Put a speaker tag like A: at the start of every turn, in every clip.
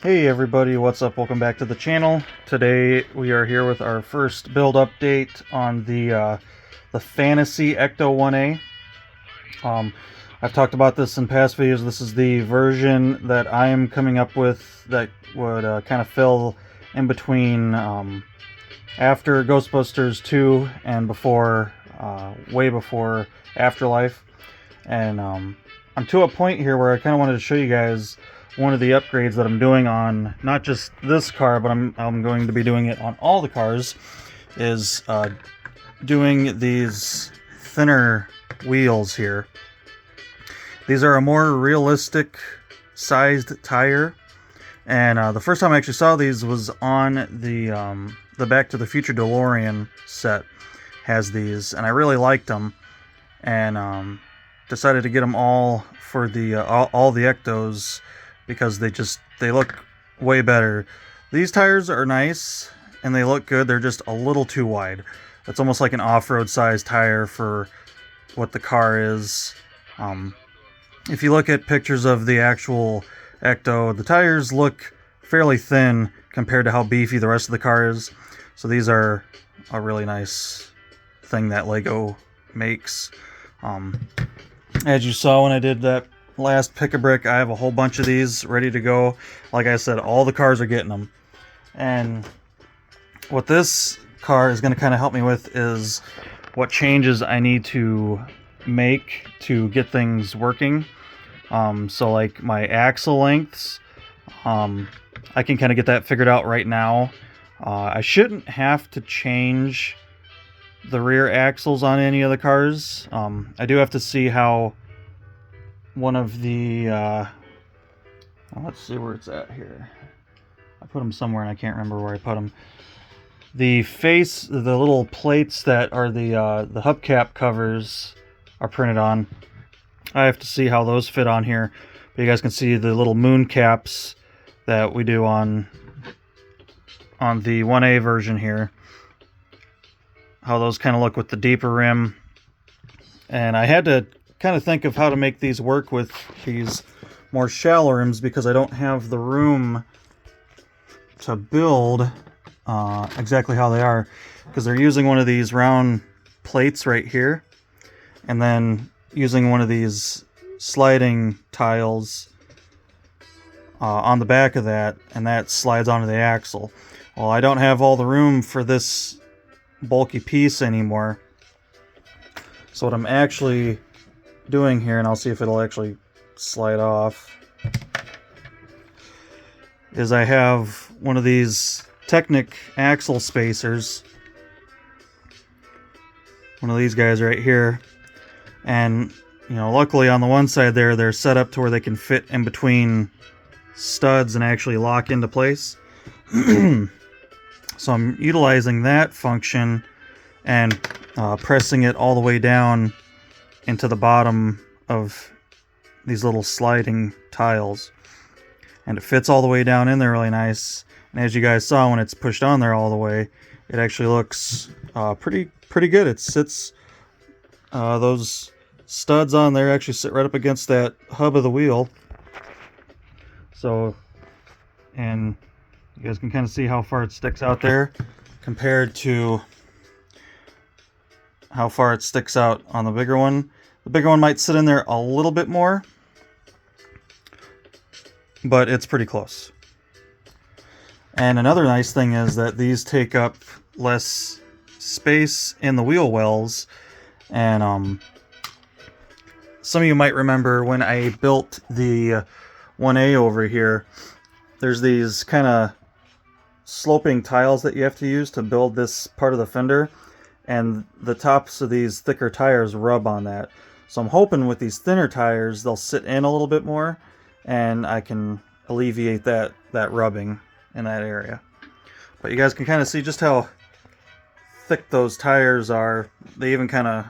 A: Hey everybody, what's up? Welcome back to the channel. Today we are here with our first build update on the Fantasy Ecto-1A. I've talked about this in past videos. This is the version that I am coming up with that would kind of fill in between after Ghostbusters 2 and before, way before Afterlife. And I'm to a point here where I kind of wanted to show you guys one of the upgrades that I'm doing on not just this car, but I'm going to be doing it on all the cars, is doing these thinner wheels here. These are a more realistic sized tire, and the first time I actually saw these was on the Back to the Future DeLorean set. Has these, and I really liked them, and decided to get them all for the all the Ectos, because they look way better. These tires are nice and they look good. They're just a little too wide. It's almost like an off-road size tire for what the car is. If you look at pictures of the actual Ecto, the tires look fairly thin compared to how beefy the rest of the car is. So these are a really nice thing that Lego makes. As you saw when I did that last pick-a-brick, I have a whole bunch of these ready to go. Like I said, all the cars are getting them. And what this car is going to kind of help me with is what changes I need to make to get things working. So like my axle lengths, I can kind of get that figured out right now. I shouldn't have to change the rear axles on any of the cars. I do have to see how one of the let's see where it's at here. I put them somewhere and I can't remember where I put them. The little plates that are the hubcap covers are printed on. I have to see how those fit on here. But you guys can see the little moon caps that we do on the 1A version here, how those kind of look with the deeper rim. And I had to kind of think of how to make these work with these more shallow rims, because I don't have the room to build exactly how they are, because they're using one of these round plates right here and then using one of these sliding tiles on the back of that, and that slides onto the axle. Well, I don't have all the room for this bulky piece anymore, so what I'm actually doing here, and I'll see if it'll actually slide off, is I have one of these Technic axle spacers, one of these guys right here, and you know, luckily on the one side there, they're set up to where they can fit in between studs and actually lock into place. So I'm utilizing that function and pressing it all the way down into the bottom of these little sliding tiles, and it fits all the way down in there really nice. And as you guys saw, when it's pushed on there all the way, it actually looks pretty good. It sits, those studs on there actually sit right up against that hub of the wheel. So, and you guys can kind of see how far it sticks out there compared to how far it sticks out on the bigger one. The bigger one might sit in there a little bit more, but it's pretty close. And another nice thing is that these take up less space in the wheel wells. And some of you might remember when I built the 1A over here, there's these kind of sloping tiles that you have to use to build this part of the fender, and the tops of these thicker tires rub on that. So I'm hoping with these thinner tires they'll sit in a little bit more, and I can alleviate that rubbing in that area. But you guys can kind of see just how thick those tires are. They even kind of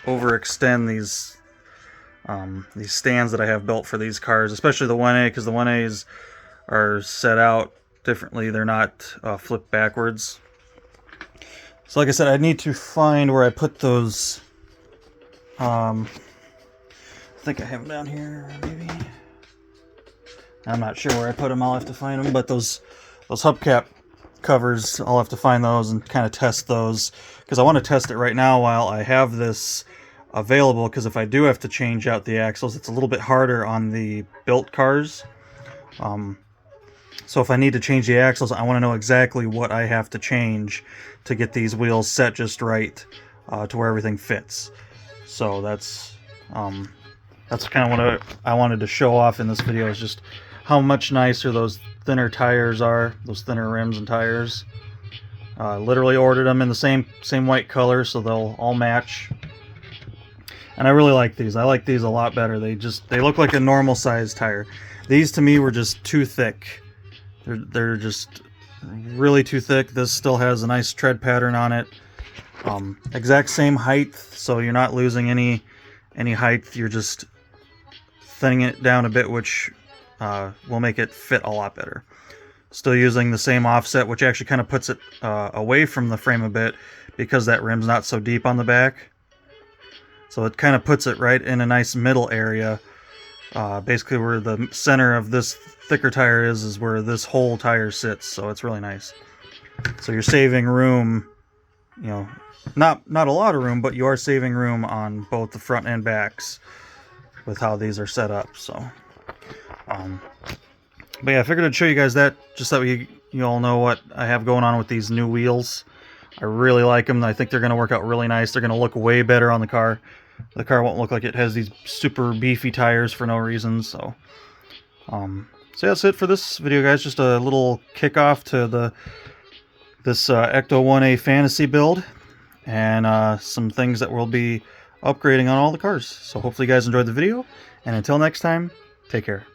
A: overextend these stands that I have built for these cars, especially the 1A, because the 1As are set out differently. They're not flipped backwards. So like I said, I need to find where I put those. I think I have them down here, maybe. I'm not sure where I put them. I'll have to find them. But those hubcap covers, I'll have to find those and kind of test those, because I want to test it right now while I have this available, because if I do have to change out the axles, it's a little bit harder on the built cars. So if I need to change the axles, I want to know exactly what I have to change to get these wheels set just right, to where everything fits. So that's kind of what I wanted to show off in this video, is just how much nicer those thinner tires are, those thinner rims and tires. Literally ordered them in the same white color, so they'll all match. And I really like these. I like these a lot better. They look like a normal size tire. These to me were just too thick. They're just really too thick. This still has a nice tread pattern on it. Exact same height, so you're not losing any height. You're just thinning it down a bit, which will make it fit a lot better. Still using the same offset, which actually kind of puts it away from the frame a bit, because that rim's not so deep on the back. So it kind of puts it right in a nice middle area. Basically where the center of this thicker tire is where this whole tire sits, so it's really nice. So you're saving room, you know, not a lot of room, but you are saving room on both the front and backs with how these are set up. So but yeah, I figured I'd show you guys that, just so you all know what I have going on with these new wheels. I really like them. I think they're going to work out really nice. They're going to look way better on the car. The car won't look like it has these super beefy tires for no reason. So so that's it for this video, guys. Just a little kickoff to this Ecto-1A Fantasy build, and some things that we'll be upgrading on all the cars. So hopefully you guys enjoyed the video, and until next time, take care.